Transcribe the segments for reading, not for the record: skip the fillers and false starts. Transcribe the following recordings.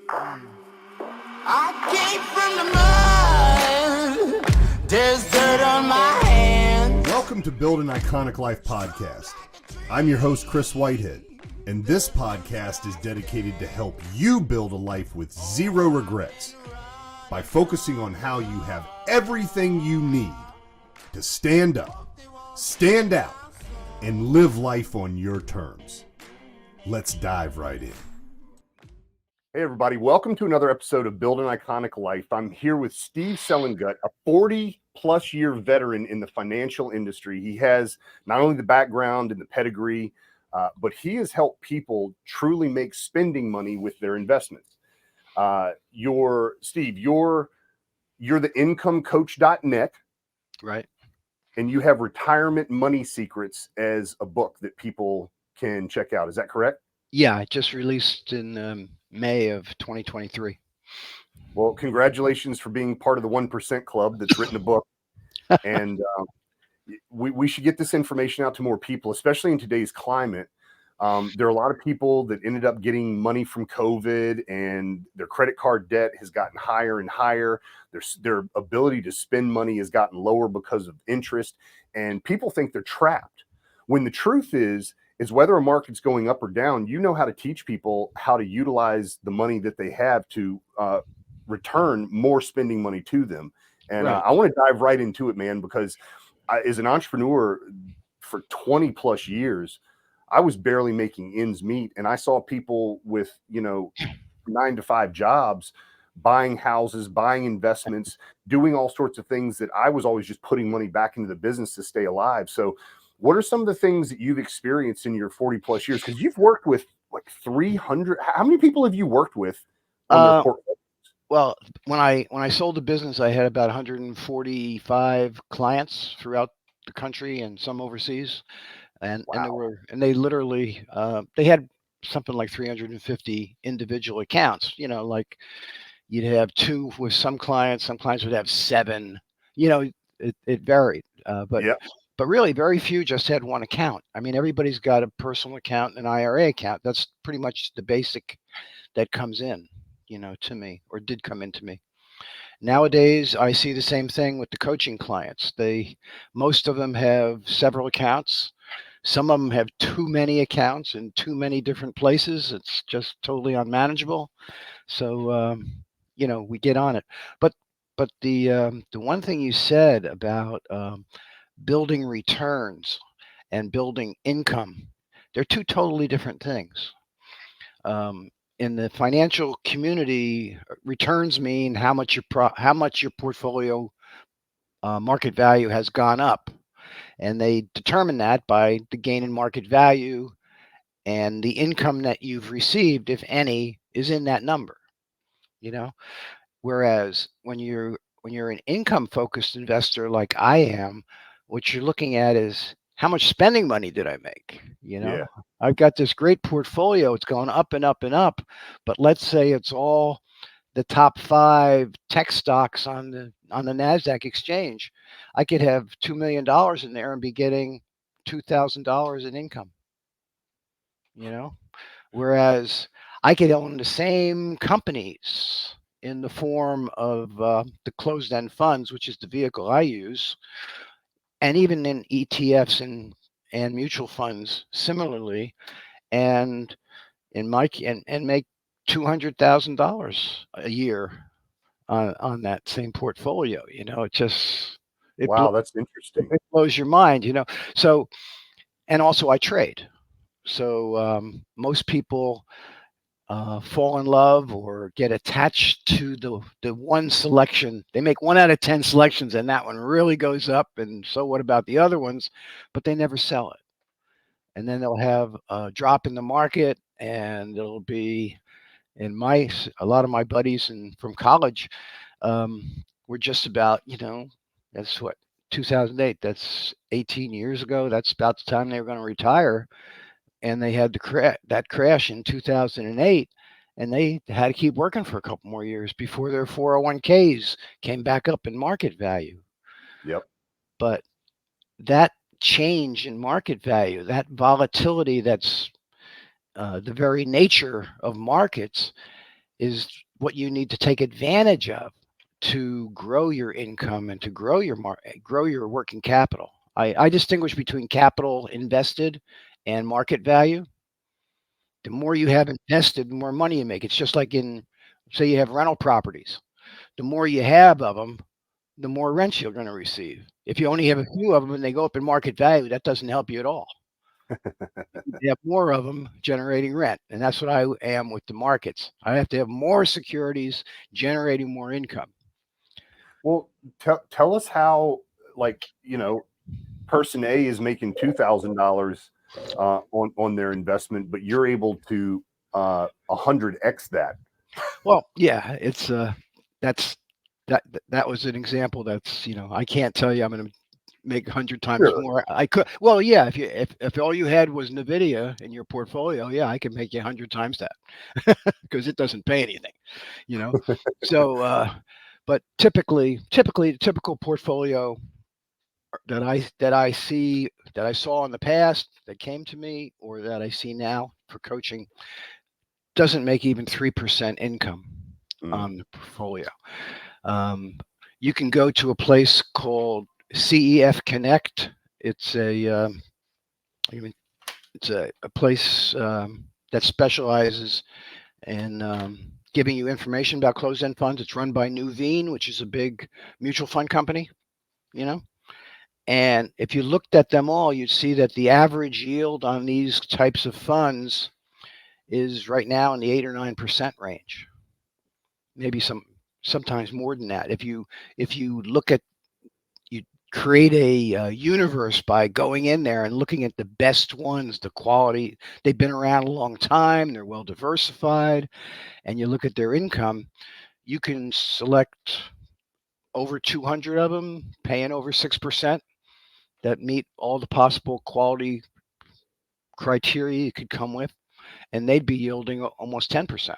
I came from the mud. There's dirt on my hands. Welcome to Build an Iconic Life podcast. I'm your host, Chris Whitehead, and this podcast is dedicated to help you build a life with zero regrets by focusing on how you have everything you need to stand up, stand out, and live life on your terms. Let's dive right in. Hey everybody, welcome to another episode of Build an Iconic Life. I'm here with Steve Selengut, a 40-plus year veteran in the financial industry. He has not only the background and the pedigree, but he has helped people truly make spending money with their investments. Steve, you're the incomecoach.net. Right. And you have Retirement Money Secrets as a book that people can check out. Is that correct? Yeah, I just released in May of 2023. Well, congratulations for being part of the 1% Club that's written a book. And we should get this information out to more people, especially in today's climate. There are a lot of people that ended up getting money from COVID, and their credit card debt has gotten higher and higher. Their ability to spend money has gotten lower because of interest, and people think they're trapped. When the truth is whether a market's going up or down, you know how to teach people how to utilize the money that they have to return more spending money to them. And Right. I want to dive right into it, man, because as an entrepreneur for 20 plus years, I was barely making ends meet. And I saw people with, 9-to-5 jobs, buying houses, buying investments, doing all sorts of things that I was always just putting money back into the business to stay alive. So what are some of the things that you've experienced in your 40 plus years? Because you've worked with like 300. How many people have you worked with on their portfolio? Well, when I sold the business, I had about 145 clients throughout the country and some overseas, and they literally they had something like 350 individual accounts. Like you'd have two with some clients would have seven. It varied, but really very few just had one account. I mean, everybody's got a personal account and an IRA account. That's pretty much the basic that comes in, to me, or did come into me. Nowadays, I see the same thing with the coaching clients. Most of them have several accounts. Some of them have too many accounts in too many different places. It's just totally unmanageable. So, we get on it. But the one thing you said about building returns and building income, they're two totally different things. In the financial community, returns mean how much your portfolio market value has gone up, and they determine that by the gain in market value, and the income that you've received, if any, is in that number. Whereas when you're an income focused investor like I am, what you're looking at is how much spending money did I make? Yeah. I've got this great portfolio. It's going up and up and up. But let's say it's all the top 5 tech stocks on the NASDAQ exchange. I could have $2 million in there and be getting $2,000 in income. Whereas I could own the same companies in the form of the closed-end funds, which is the vehicle I use, and even in ETFs and mutual funds similarly, and make $200,000 a year on that same portfolio. That's interesting. It blows your mind. So, and also I trade. So most people fall in love or get attached to the one selection. They make 1 out of 10 selections, and that one really goes up. And so what about the other ones? But they never sell it. And then they'll have a drop in the market, and it'll be a lot of my buddies from college were just about, that's what, 2008. That's 18 years ago. That's about the time they were going to retire. And they had that crash in 2008, and they had to keep working for a couple more years before their 401ks came back up in market value. Yep. But that change in market value, that volatility, that's the very nature of markets, is what you need to take advantage of to grow your income and to grow your working capital. I distinguish between capital invested and market value. The more you have invested, the more money you make. It's just like say you have rental properties. The more you have of them, the more rent you're going to receive. If you only have a few of them and they go up in market value, that doesn't help you at all. You have more of them generating rent, and that's what I am with the markets. I have to have more securities generating more income. Well, tell us how, like, person A is making $2,000 on their investment, but you're able to 100x that. Well, yeah, it's that's that was an example. That's I can't tell you I'm going to make 100 times more. I could. Well, yeah, if all you had was Nvidia in your portfolio, yeah, I could make you 100 times that because it doesn't pay anything, So, but typically, the typical portfolio that I saw in the past that came to me or that I see now for coaching doesn't make even 3% income on the portfolio. You can go to a place called CEF Connect. It's a place that specializes in giving you information about closed-end funds. It's run by Nuveen, which is a big mutual fund company, And if you looked at them all, you'd see that the average yield on these types of funds is right now in the 8 or 9% range. Maybe sometimes more than that. If you look at you create a universe by going in there and looking at the best ones, the quality, they've been around a long time, they're well diversified, and you look at their income, you can select over 200 of them paying over 6% that meet all the possible quality criteria you could come with, and they'd be yielding almost 10%,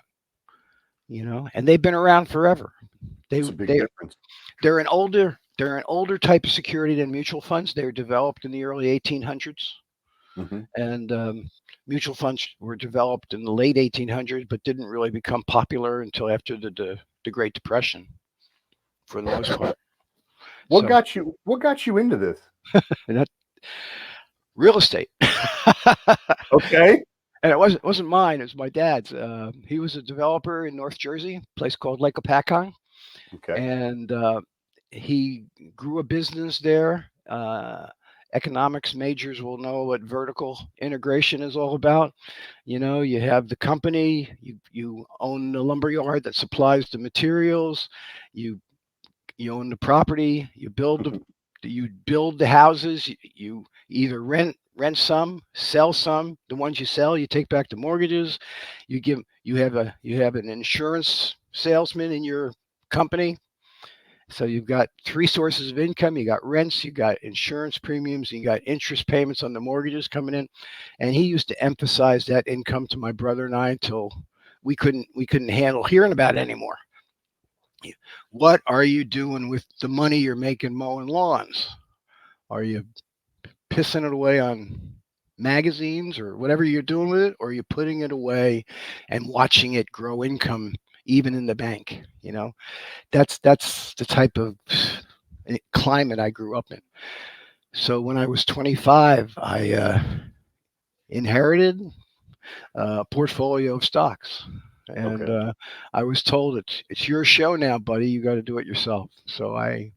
and they've been around forever. That's a big difference. They're an older type of security than mutual funds. They were developed in the early 1800s, and mutual funds were developed in the late 1800s, but didn't really become popular until after the Great Depression, for the most part. What got you into this? Real estate. Okay. And it wasn't mine. It was my dad's. He was a developer in North Jersey, a place called Lake Apacon. Okay. And he grew a business there. Economics majors will know what vertical integration is all about. You have the company, you own the lumber yard that supplies the materials, you own the property, you build the houses, you either rent some, sell some. The ones you sell, you take back the mortgages. You have an insurance salesman in your company. So you've got 3 sources of income. You got rents, you got insurance premiums, you got interest payments on the mortgages coming in. And he used to emphasize that income to my brother and I until we couldn't handle hearing about it anymore. What are you doing with the money you're making mowing lawns? Are you pissing it away on magazines or whatever you're doing with it, or are you putting it away and watching it grow income even in the bank? That's the type of climate I grew up in. So when I was 25, I inherited a portfolio of stocks, and I was told it's your show now, buddy. You got to do it yourself. So I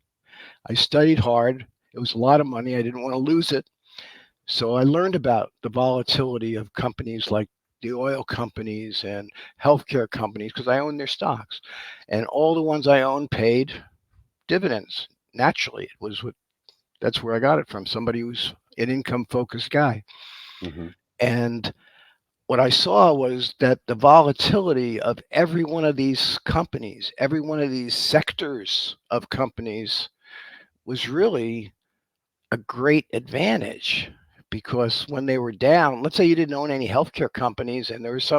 studied hard. It was a lot of money. I didn't want to lose it. So I learned about the volatility of companies like the oil companies and healthcare companies because I owned their stocks, and all the ones I owned paid dividends. Naturally, that's where I got it from. Somebody who's an income-focused guy. And what I saw was that the volatility of every one of these companies, every one of these sectors of companies was really a great advantage, because when they were down, let's say you didn't own any healthcare companies and there was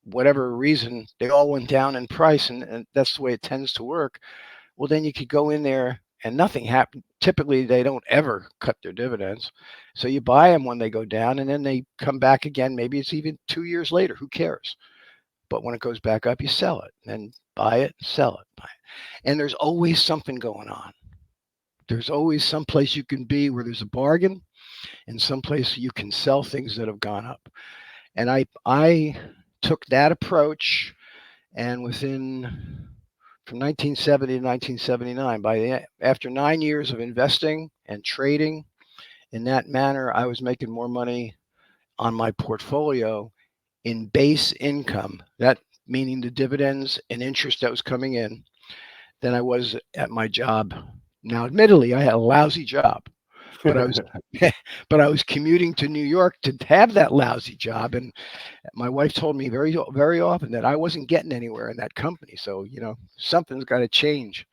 whatever reason, they all went down in price, and that's the way it tends to work. Well, then you could go in there and nothing happened. Typically, they don't ever cut their dividends. So you buy them when they go down, and then they come back again. Maybe it's even 2 years later. Who cares? but when it goes back up, you sell it, and buy it, sell it, buy it. And there's always something going on. There's always some place you can be where there's a bargain, and some place you can sell things that have gone up. And I took that approach, and within from 1970 to 1979, after 9 years of investing and trading in that manner, I was making more money on my portfolio in base income, that meaning the dividends and interest that was coming in, than I was at my job. Now, admittedly, I had a lousy job, but I was but I was commuting to New York to have that lousy job, and my wife told me very often that I wasn't getting anywhere in that company. So something's got to change.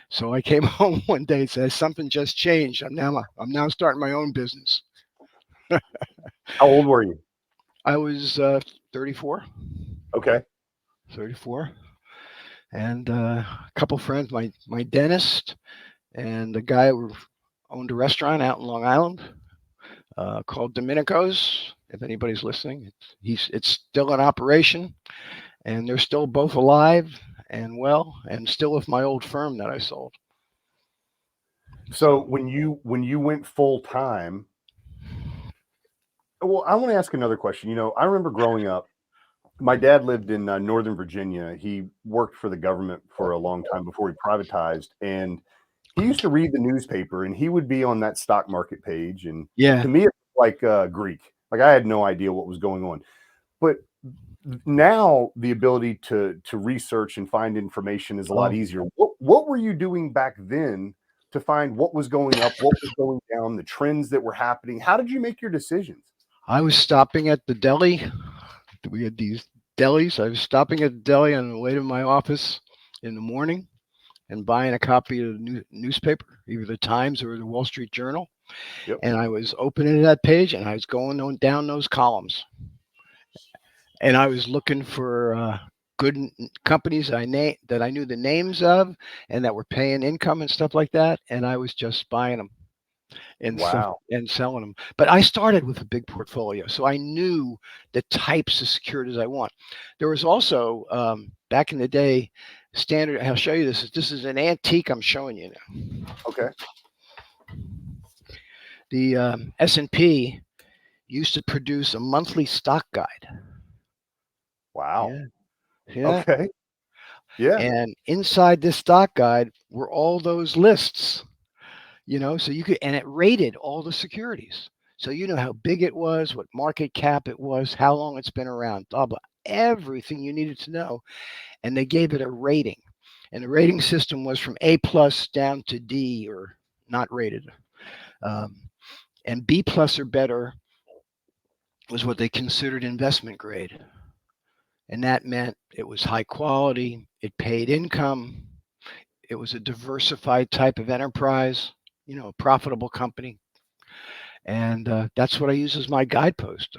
So I came home one day and said, something just changed. I'm now starting my own business. How old were you? I was 34. Okay. 34, and a couple friends, my dentist, and the guy who owned a restaurant out in Long Island called Domenico's. If anybody's listening, it's still in operation, and they're still both alive and well, and still with my old firm that I sold. So when you went full time, well, I want to ask another question. I remember growing up, my dad lived in Northern Virginia. He worked for the government for a long time before he privatized, and he used to read the newspaper, and he would be on that stock market page. And Yeah. to me, it was like Greek. Like I had no idea what was going on. But now the ability to research and find information is a lot easier. What were you doing back then to find what was going up, what was going down, the trends that were happening? How did you make your decisions? I was stopping at the deli. We had these delis. I was stopping at the deli on the way to my office in the morning and buying a copy of the newspaper, either the Times or the Wall Street Journal. Yep. And I was opening that page, and I was going down those columns, and I was looking for good companies that I knew the names of, and that were paying income and stuff like that. And I was just buying them and stuff Wow. and selling them. But I started with a big portfolio, so I knew the types of securities I want. There was also back in the day, standard. I'll show you this. This is an antique I'm showing you now. Okay. The S&P used to produce a monthly stock guide. Wow. Yeah. Okay. Yeah. And inside this stock guide were all those lists. So you could, and it rated all the securities. So how big it was, what market cap it was, how long it's been around, blah, blah, everything you needed to know. And they gave it a rating. And the rating system was from A plus down to D or not rated. And B plus or better was what they considered investment grade. And that meant it was high quality, it paid income, it was a diversified type of enterprise, a profitable company. And that's what I use as my guidepost.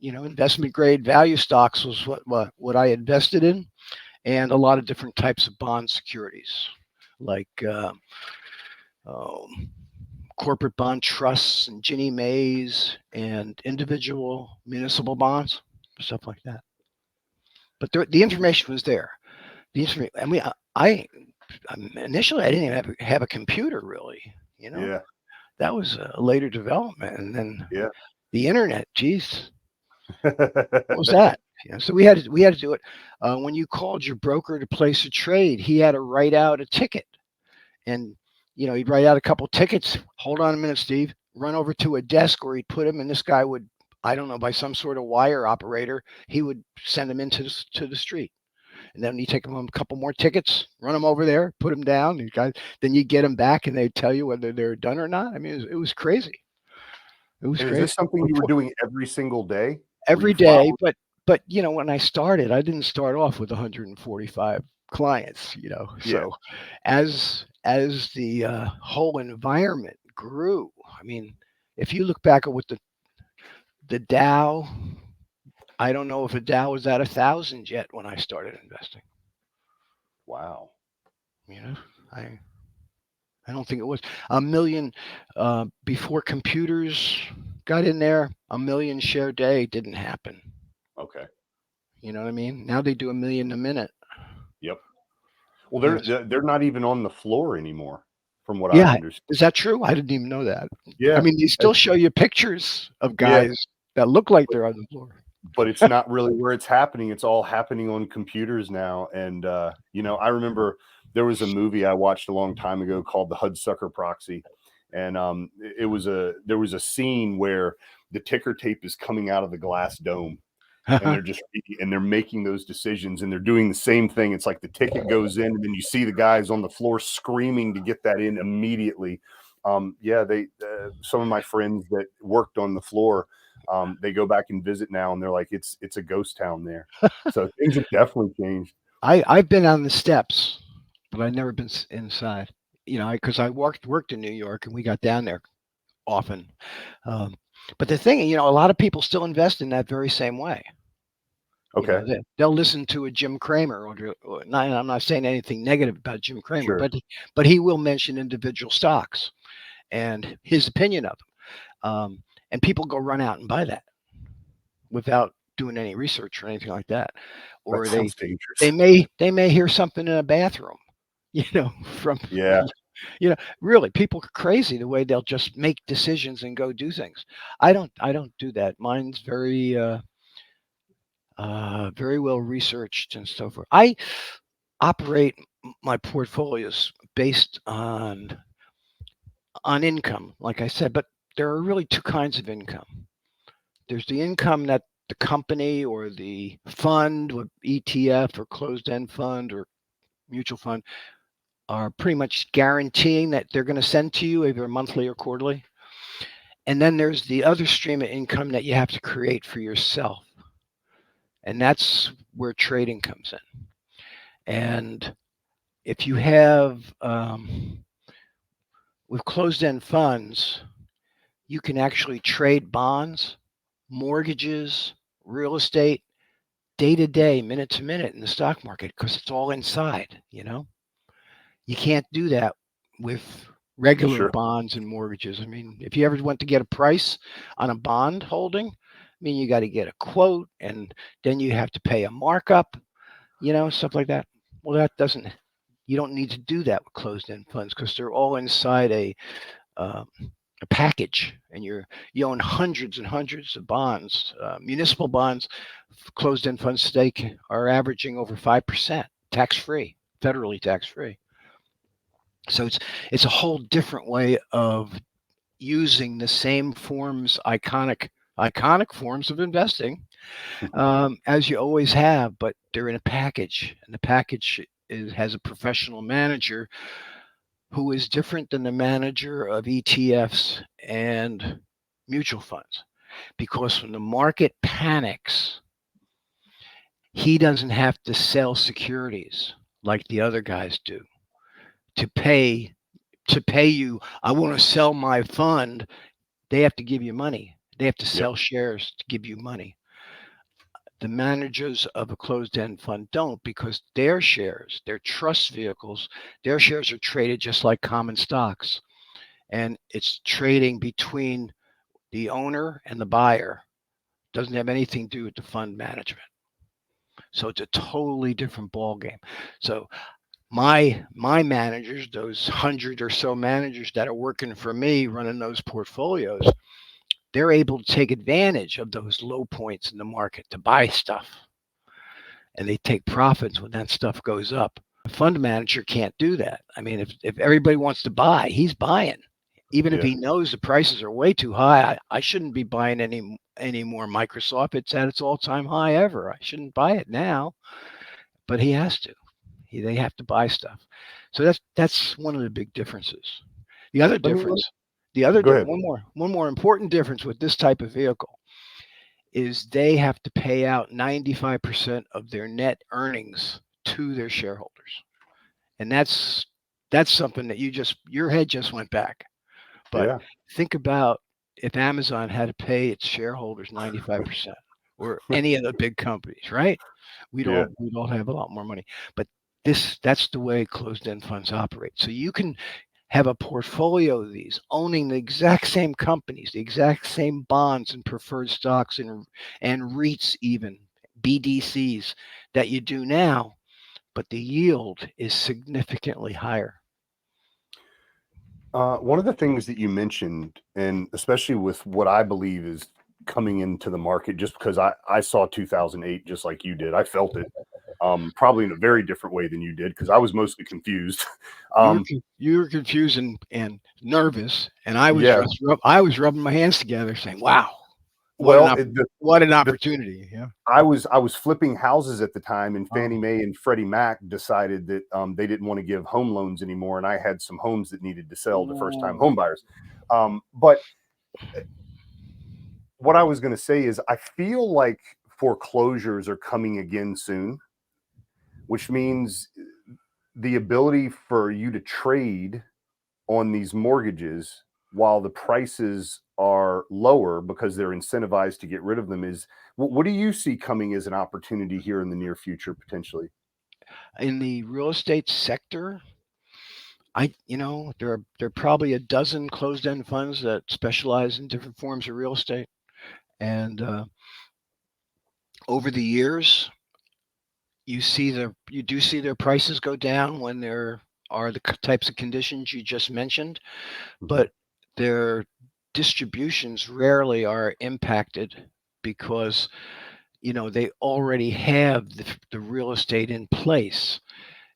Investment grade value stocks was what I invested in, and a lot of different types of bond securities, like corporate bond trusts and Ginnie Mae's and individual municipal bonds, stuff like that. But the information was there. I mean, I initially I didn't even have a computer really. Yeah. That was a later development, and then the internet. Geez, what was that? So we had to do it. When you called your broker to place a trade, he had to write out a ticket, and he'd write out a couple tickets. Hold on a minute, Steve. Run over to a desk where he'd put them, and this guy would, I don't know, by some sort of wire operator, he would send them into the street. And then you take them a couple more tickets, run them over there, put them down. Then you get them back, and they tell you whether they're done or not. I mean, it was crazy. It was crazy. Is this something you were doing every single day? Every day, but when I started, I didn't start off with 145 clients. So as the whole environment grew, I mean, if you look back at what the Dow. I don't know if a Dow was at 1,000 yet when I started investing. Wow. I don't think it was a million before computers got in there. A million share day didn't happen. Okay. You know what I mean? Now they do $1 million a minute. Yep. Well, You know, they're not even on the floor anymore, from what I yeah, understand. is that true? I didn't even know that. I Yeah, mean, they still show you pictures of yeah, guys that look like they're on the floor. but it's not really where it's happening. It's all happening on computers now. And I remember there was a movie I watched a long time ago called The Hudsucker Proxy, and there was a scene where the ticker tape is coming out of the glass dome, and they're making those decisions, and they're doing the same thing. It's like the ticket goes in, and then you see the guys on the floor screaming to get that in immediately. They some of my friends that worked on the floor, they go back and visit now, and they're like, it's a ghost town there. So things have definitely changed. I've been on the steps, but I've never been inside. You know, because I worked in New York, and we got down there often. Um, but the thing, a lot of people still invest in that very same way. Okay, They'll listen to a Jim Cramer, or not. I'm not saying anything negative about Jim Cramer, sure. but he will mention individual stocks and his opinion of them, and people go run out and buy that without doing any research or anything like that, That or sounds dangerous. they may hear something in a bathroom, from Yeah, really, people are crazy the way they'll just make decisions and go do things. I don't do that. Mine's very well researched and so forth. I operate my portfolios based on income, like I said, but there are really two kinds of income. There's the income that the company or the fund, or ETF or closed-end fund or mutual fund, are pretty much guaranteeing that they're going to send to you either monthly or quarterly. And then there's the other stream of income that you have to create for yourself. And that's where trading comes in. And if you have, with closed end funds, you can actually trade bonds, mortgages, real estate, day to day, minute to minute in the stock market, because it's all inside. You can't do that with regular sure. bonds and mortgages. I mean, if you ever went to get a price on a bond holding, I mean, you got to get a quote, and then you have to pay a markup, stuff like that. Well, you don't need to do that with closed-end funds, because they're all inside uh, a package, and you own hundreds and hundreds of bonds. Municipal bonds, closed-end funds stake are averaging over 5%, tax-free, federally tax-free. So it's a whole different way of using the same iconic forms of investing, as you always have, but they're in a package, and the package has a professional manager who is different than the manager of ETFs and mutual funds. Because when the market panics, he doesn't have to sell securities like the other guys do to pay you. I want to sell my fund. They have to give you money. They have to Yep. sell shares to give you money. The managers of a closed-end fund don't, because their shares, their trust vehicles, their shares are traded just like common stocks. And it's trading between the owner and the buyer. Doesn't have anything to do with the fund management. So it's a totally different ball game. So my managers, those 100 or so managers that are working for me running those portfolios, they're able to take advantage of those low points in the market to buy stuff, and they take profits when that stuff goes up. A fund manager can't do that. I mean, if everybody wants to buy, he's buying. Even if Yeah. he knows the prices are way too high, I shouldn't be buying any more Microsoft. It's at its all-time high ever. I shouldn't buy it now, but he has to. They have to buy stuff. So that's one of the big differences. The other Let me difference, go ahead. one more important difference with this type of vehicle is they have to pay out 95% of their net earnings to their shareholders. And that's something that your head just went back. But Yeah. think about if Amazon had to pay its shareholders 95%, or any of the big companies, right? Yeah. We'd all have a lot more money. But that's the way closed-end funds operate. So you can have a portfolio of these, owning the exact same companies, the exact same bonds and preferred stocks and REITs even, BDCs that you do now, but the yield is significantly higher. One of the things that you mentioned, and especially with what I believe is coming into the market, just because I saw 2008 just like you did, I felt it, probably in a very different way than you did, because I was mostly confused. You were confused and nervous, and I was Yeah. I was rubbing my hands together, saying, "Wow, Well, what an opportunity!" Yeah. I was flipping houses at the time, and Fannie Oh. Mae and Freddie Mac decided that they didn't want to give home loans anymore, and I had some homes that needed to sell to first time home buyers. But what I was going to say is, I feel like foreclosures are coming again soon, which means the ability for you to trade on these mortgages while the prices are lower because they're incentivized to get rid of them is what do you see coming as an opportunity here in the near future potentially? In the real estate sector, there are probably a dozen closed-end funds that specialize in different forms of real estate, and over the years, you do see their prices go down when there are the types of conditions you just mentioned, Mhm. but their distributions rarely are impacted because they already have the real estate in place,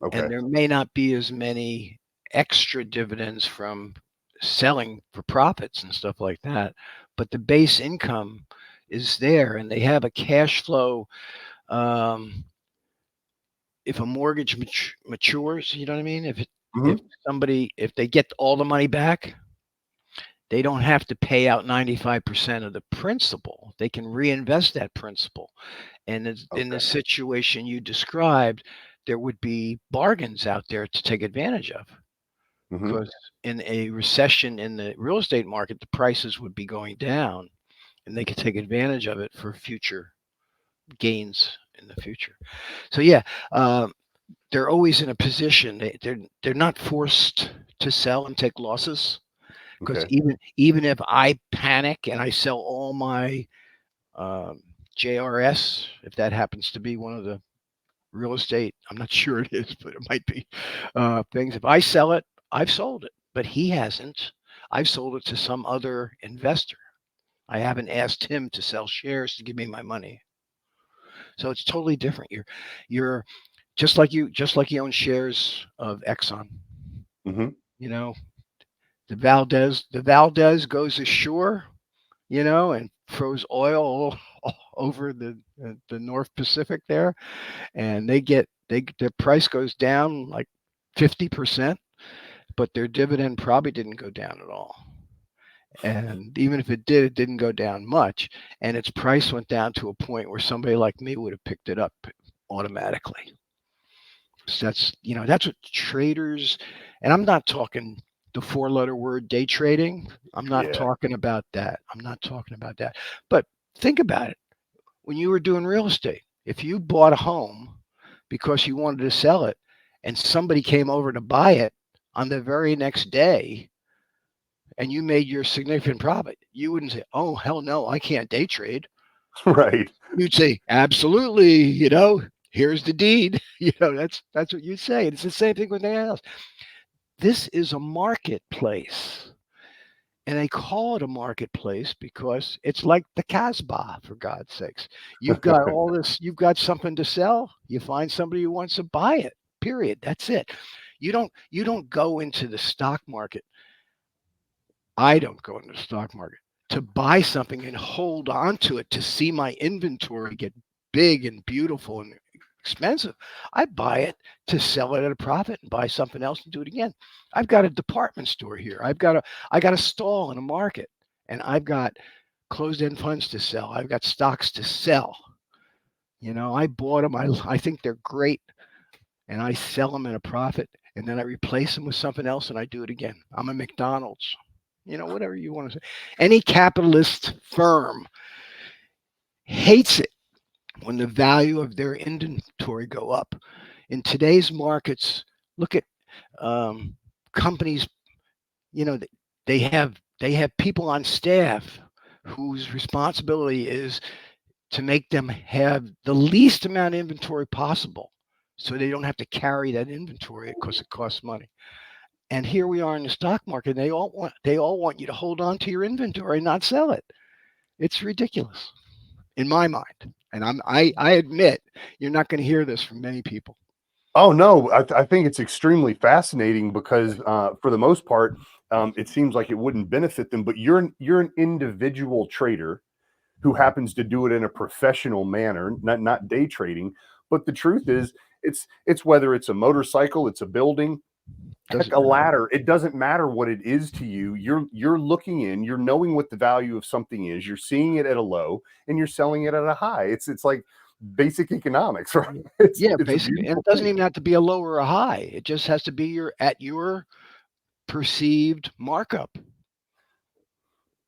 and Okay. there may not be as many extra dividends from selling for profits and stuff like that, but the base income is there, and they have a cash flow. um, if a mortgage matures, you know what I mean? If Hmm. if they get all the money back, they don't have to pay out 95% of the principal. They can reinvest that principal. And in the Okay. situation you described, there would be bargains out there to take advantage of. Hmm. Because in a recession in the real estate market, the prices would be going down, and they could take advantage of it for future gains in the future. So yeah, um, they're always in a position. They're not forced to sell and take losses, because Okay. even if I panic and I sell all my um, JRS, if that happens to be one of the real estate, I'm not sure it is, but it might be things. If I sell it, I've sold it, but he hasn't. I've sold it to some other investor. I haven't asked him to sell shares to give me my money. So it's totally different. You're just like you own shares of Exxon. Hmm. You know, the Valdez goes ashore, and throws oil all over the North Pacific there, and their price goes down like 50%, but their dividend probably didn't go down at all. And even if it did, it didn't go down much, and its price went down to a point where somebody like me would have picked it up automatically. So that's what traders, and I'm not talking the four-letter word day trading. I'm not Yeah. talking about that. I'm not talking about that. But think about it. When you were doing real estate, if you bought a home because you wanted to sell it and somebody came over to buy it on the very next day and you made your significant profit, you wouldn't say, "Oh, hell no, I can't day trade." Right. You'd say, "Absolutely, here's the deed." That's what you'd say. And it's the same thing with anything else. This is a marketplace. And they call it a marketplace because it's like the Casbah, for God's sakes. You've got something to sell. You find somebody who wants to buy it. Period. That's it. You don't go into the stock market. I don't go into the stock market to buy something and hold on to it to see my inventory get big and beautiful and expensive. I buy it to sell it at a profit and buy something else and do it again. I've got a department store here. I got a stall in a market, and I've got closed-end funds to sell. I've got stocks to sell. I bought them. I think they're great, and I sell them at a profit, and then I replace them with something else, and I do it again. I'm a McDonald's. Whatever you want to say. Any capitalist firm hates it when the value of their inventory go up. In today's markets, look at um, companies. You know, they have people on staff whose responsibility is to make them have the least amount of inventory possible, so they don't have to carry that inventory because it costs money. And here we are in the stock market. They all want you to hold on to your inventory and not sell it. It's ridiculous in my mind. And I admit you're not going to hear this from many people. Oh no, I think it's extremely fascinating because for the most part, it seems like it wouldn't benefit them. But you're an individual trader who happens to do it in a professional manner, not day trading. But the truth is, it's whether it's a motorcycle, it's a building, heck, a ladder. It doesn't matter what it is to you. You're looking in, you're knowing what the value of something is. You're seeing it at a low, and you're selling it at a high. It's like basic economics, right? It's basically, and it doesn't even have to be a low or a high. It just has to be your perceived markup.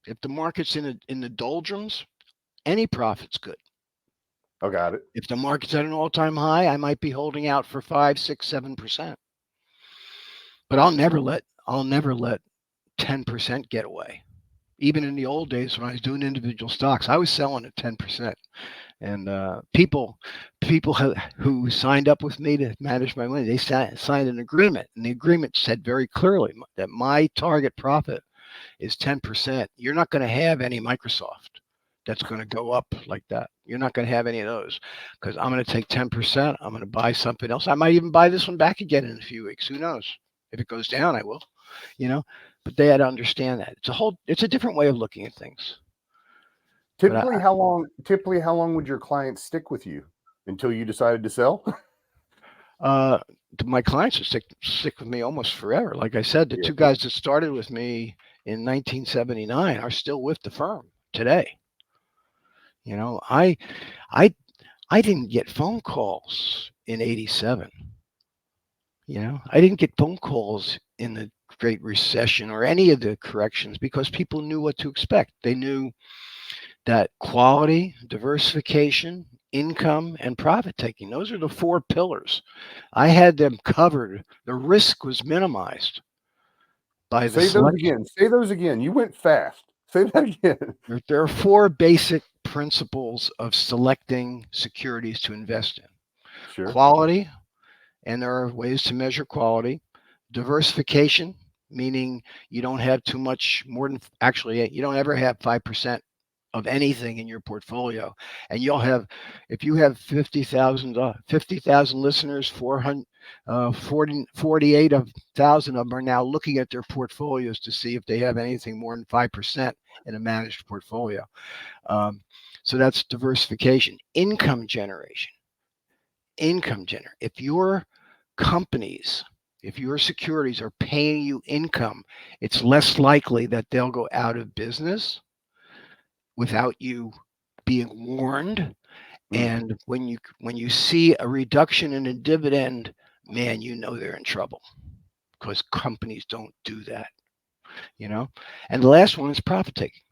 If the market's in the doldrums, any profit's good. Oh, got it. If the market's at an all-time high, I might be holding out for 5, 6, 7%. But I'll never let 10% get away. Even in the old days when I was doing individual stocks, I was selling at 10%. And people who signed up with me to manage my money, they signed an agreement, and the agreement said very clearly that my target profit is 10%. You're not going to have any Microsoft that's going to go up like that. You're not going to have any of those, because I'm going to take 10%. I'm going to buy something else. I might even buy this one back again in a few weeks. Who knows? If it goes down, I will. But they had to understand that it's a different way of looking at things. Typically, how long would your clients stick with you until you decided to sell? My clients would stick with me almost forever. Like I said, the two guys that started with me in 1979 are still with the firm today. I didn't get phone calls in 87. I didn't get phone calls in the Great Recession or any of the corrections, because people knew what to expect. They knew that quality, diversification, income, and profit taking, those are the 4 pillars. I had them covered. The risk was minimized by the selection. Say those again. You went fast. Say that again. There are 4 basic principles of selecting securities to invest in. Sure. Quality, and there are ways to measure quality. Diversification, meaning you don't have too much more than, actually, you don't ever have 5% of anything in your portfolio. And you'll have, if you have 50,000 listeners, 48,000 of them are now looking at their portfolios to see if they have anything more than 5% in a managed portfolio. So that's diversification. Income generation. If your companies, if your securities are paying you income, it's less likely that they'll go out of business without you being warned. And when you see a reduction in a dividend, man, they're in trouble, because companies don't do that. And the last one is profit taking.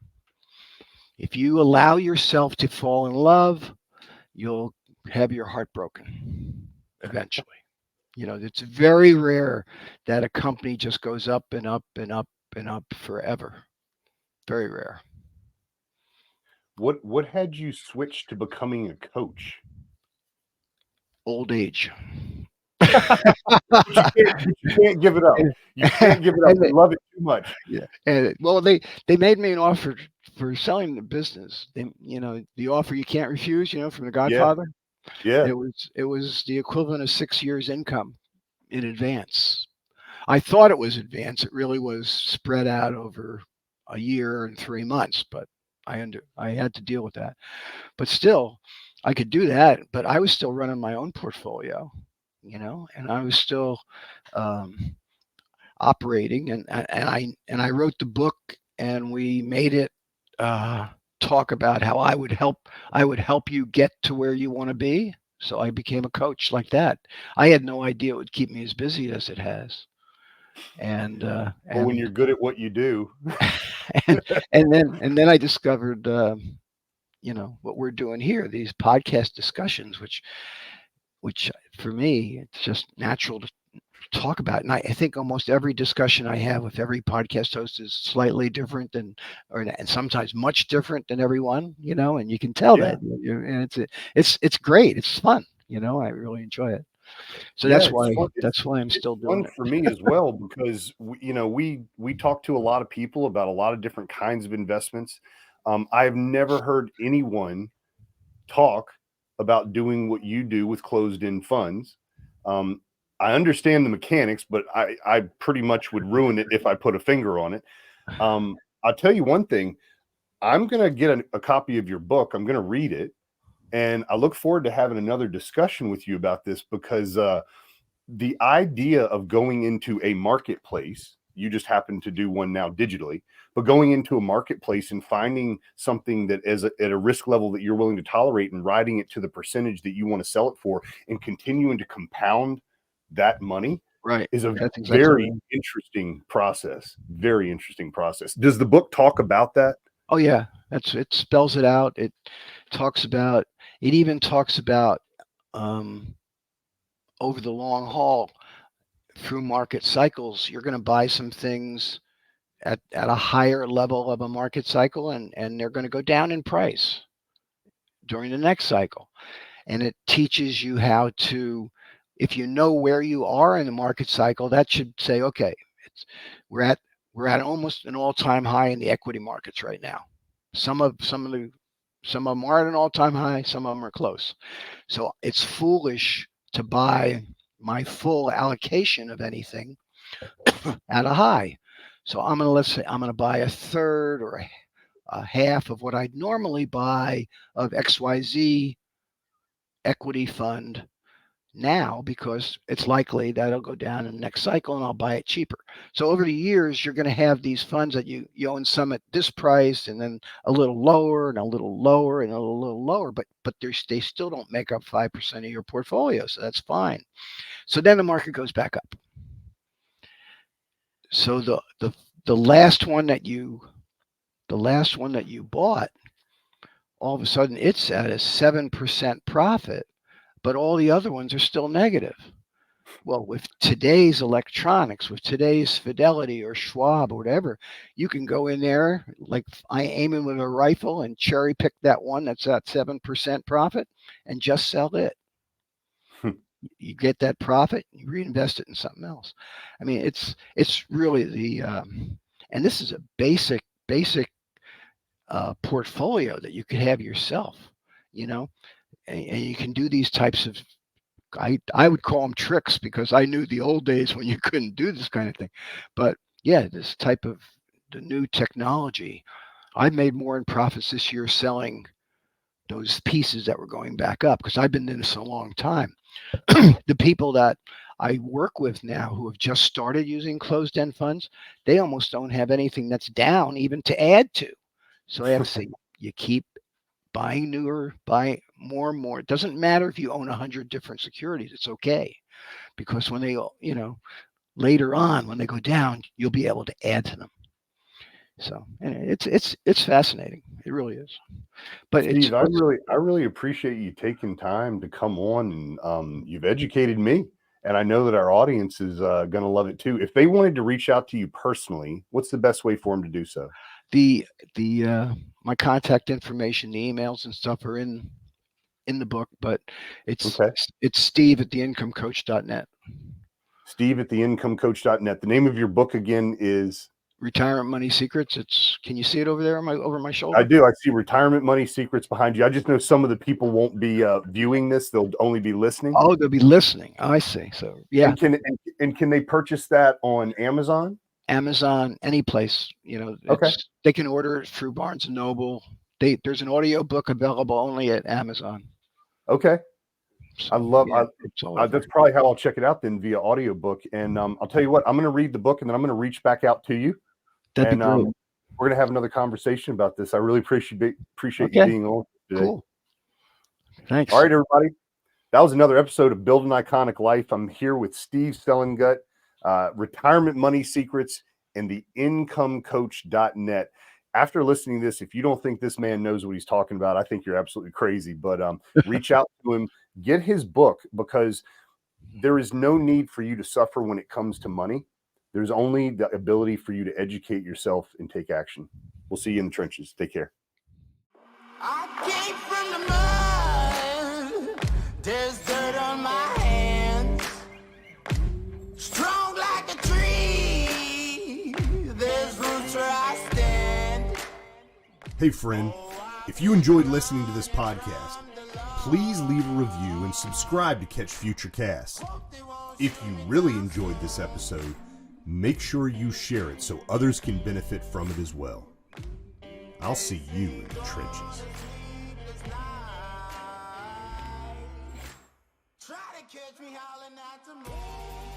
If you allow yourself to fall in love, you'll have your heart broken eventually. It's very rare that a company just goes up and up and up and up forever. Very rare. What had you switch to becoming a coach? Old age. You can't give it up. You can't give it up. You love it too much. Yeah. And well, they made me an offer for selling the business. The offer you can't refuse, from The Godfather. Yeah. It was the equivalent of 6 years' income in advance. I thought it was advance. It really was spread out over a year and 3 months, but I had to deal with that. But still, I could do that, but I was still running my own portfolio, and I was still operating, and I wrote the book, and we made it talk about how I would help you get to where you want to be. So I became a coach like that. I had no idea it would keep me as busy as it has. And when you're good at what you do, and then I discovered what we're doing here, these podcast discussions, which for me, it's just natural talk about. And I think almost every discussion I have with every podcast host is slightly different and sometimes much different than everyone, and you can tell that. And it's great. It's fun. I really enjoy it. So Yeah, that's it's why fun. I'm It's still doing fun it. for me as well because we talk to a lot of people about a lot of different kinds of investments. I've never heard anyone talk about doing what you do with closed-end funds. Um, I understand the mechanics, but I pretty much would ruin it if I put a finger on it. I'll tell you one thing. I'm going to get a copy of your book. I'm going to read it, and I look forward to having another discussion with you about this because the idea of going into a marketplace, you just happen to do one now digitally, but going into a marketplace and finding something that is at a risk level that you're willing to tolerate and riding it to the percentage that you want to sell it for and continuing to compound that money Right. is a That's exactly very right. interesting process. Very interesting process. Does the book talk about that? Oh yeah, it spells it out. Talks about it even talks about um, over the long haul through market cycles, you're going to buy some things at a higher level of a market cycle, and they're going to go down in price during the next cycle. And it teaches you how to, if you know where you are in the market cycle, that should say, okay, it's, we're at we're at almost an all-time high in the equity markets right now. Some of them are at an all-time high, some of them are close. So it's foolish to buy my full allocation of anything at a high. So let's say I'm going to buy a third or a half of what I'd normally buy of XYZ equity fund now because it's likely that it'll go down in the next cycle and I'll buy it cheaper. So over the years, you're going to have these funds that you own some at this price and then a little lower and a little lower and a little lower, but they still don't make up 5% of your portfolio. So that's fine. So then the market goes back up. So the last one that you bought, all of a sudden it's at a 7% profit, but all the other ones are still negative. Well, with today's electronics, with today's Fidelity or Schwab or whatever, you can go in there like I aiming with a rifle and cherry pick that one that's at 7% profit and just sell it. You get that profit, you reinvest it in something else. I mean, it's really and this is a basic portfolio that you could have yourself, you know, and you can do these types of I would call them tricks because I knew the old days when you couldn't do this kind of thing. But yeah, this type of the new technology, I made more in profits this year selling those pieces that were going back up because I've been in this a long time. The people that I work with now who have just started using closed end funds, they almost don't have anything that's down even to add to. So I have to say, you keep buying newer, buy more and more. It doesn't matter if you own 100 different securities. It's okay because when they, later on when they go down, you'll be able to add to them. So it's fascinating. It really is. But Steve, I really appreciate you taking time to come on and you've educated me. And I know that our audience is going to love it too. If they wanted to reach out to you personally, what's the best way for them to do so? the my contact information, the emails and stuff are in the book, but it's Okay. it's Steve at theincomecoach.net. Steve at theincomecoach.net. The name of your book again is Retirement Money Secrets. Can you see it over there over my I shoulder? do. I see Retirement Money Secrets behind you. I just know some of the people won't be viewing this; they'll only be listening. Oh, they'll be listening. I see. So yeah, And can they purchase that on Amazon? Amazon, any place. Okay. They can order it through Barnes and Noble. There's an audio book available only at Amazon. Okay. I So love. yeah, it's all over. That's probably how I'll check it out then via audiobook. And I'll tell you what, I'm going to read the book and then I'm going to reach back out to you, That'd be and great. we're going to have another conversation about this. I really appreciate you Okay, being on today. cool. Thanks. All right, everybody. That was another episode of Build an Iconic Life. I'm here with Steve Selengut, Retirement Money Secrets, and the IncomeCoach.net. After listening to this, if you don't think this man knows what he's talking about, I think you're absolutely crazy. But reach out to him, get his book, because there is no need for you to suffer when it comes to money. There's only the ability for you to educate yourself and take action. We'll see you in the trenches. Take care. I came from the mud. There's dirt on my hands. Strong like a tree. There's roots where I stand. Hey friend, if you enjoyed listening to this podcast, please leave a review and subscribe to catch future casts. If you really enjoyed this episode, make sure you share it so others can benefit from it as well. I'll see you in the trenches. Try to catch me howling at the moon.